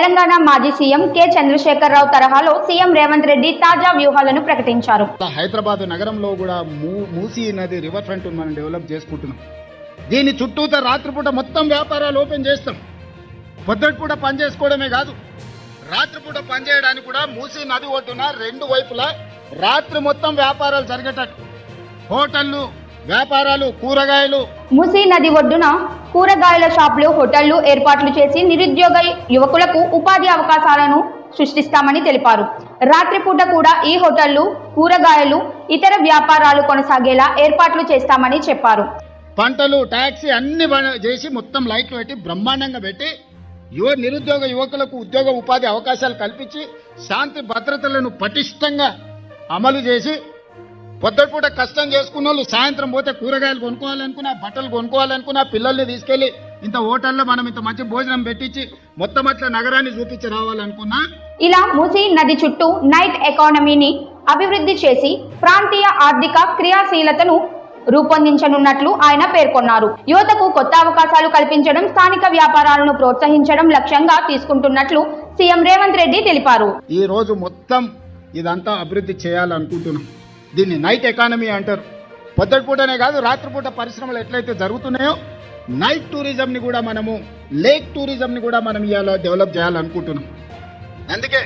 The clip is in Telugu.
తెలంగాణ మాజీ సీఎం కె చంద్రశేఖరరావు తరహాలో సీఎం రేవంత్ రెడ్డి తాజా వ్యూహాలను ప్రకటించారు. హైదరాబాద్ నగరంలో కూడా మూసీ నది రివర్ ఫ్రంట్ మనం డెవలప్ చేసుకుంటున్నాం. దీని చుట్టూతో రాత్రిపూట మొత్తం వ్యాపారాలు ఓపెన్ చేస్తాం. పొద్దుటిపూట పని చేసుకోవడమే కాదు, రాత్రిపూట పని చేయడానికి కూడా మూసీ నది ఒడ్డున రెండు వైపులా రాత్రి మొత్తం వ్యాపారాలు జరిగేటట్టు హోటళ్లు, వ్యాపారాలు, కూరగాయలు. మూసీ నది ఒడ్డున కూరగాయల షాపులు, హోటళ్లు ఏర్పాట్లు చేసి నిరుద్యోగ యువకులకు ఉపాధి అవకాశాలను సృష్టిస్తామని తెలిపారు. రాత్రిపూట కూడా ఈ హోటళ్లు, కూరగాయలు, ఇతర వ్యాపారాలు కొనసాగేలా ఏర్పాట్లు చేస్తామని చెప్పారు. పంటలు, టాక్సీ అన్ని చేసి మొత్తం లైట్లు పెట్టి బ్రహ్మాండంగా పెట్టి నిరుద్యోగ యువకులకు ఉద్యోగ ఉపాధి అవకాశాలు కల్పించి శాంతి భద్రతలను పటిష్టంగా అమలు చేసి పొద్దుపూట కష్టం చేసుకున్న వాళ్ళు సాయంత్రం పోతే కూరగాయలు కొనుక్కోవాలనుకున్నా, బట్టలు కొనుక్కోవాలనుకున్నా, పిల్లల్ని తీసుకెళ్లి ఇంత హోటల్లో మనం ఇంత మంచి భోజనం పెట్టించి మొత్తం అట్లా నగరాన్ని చూపించి రావాలనుకున్నా. ఇలా మూసీ నది చుట్టూ నైట్ ఎకానమీని అభివృద్ధి చేసి ప్రాంతీయ ఆర్థిక క్రియాశీలతను రూపొందించనున్నట్లు ఆయన పేర్కొన్నారు. యువతకు కొత్త అవకాశాలు కల్పించడం, స్థానిక వ్యాపారాలను ప్రోత్సహించడం లక్ష్యంగా తీసుకుంటున్నట్లు సీఎం రేవంత్ రెడ్డి తెలిపారు. ఈ రోజు మొత్తం ఇదంతా అభివృద్ధి చేయాలనుకుంటున్నాం. దీన్ని నైట్ ఎకానమీ అంటారు. పొద్దుటిపూటనే కాదు, రాత్రిపూట పరిశ్రమలు ఎట్లయితే జరుగుతున్నాయో నైట్ టూరిజంని కూడా మనము, లేక్ టూరిజంని కూడా మనం ఇవాళ డెవలప్ చేయాలనుకుంటున్నాం. అందుకే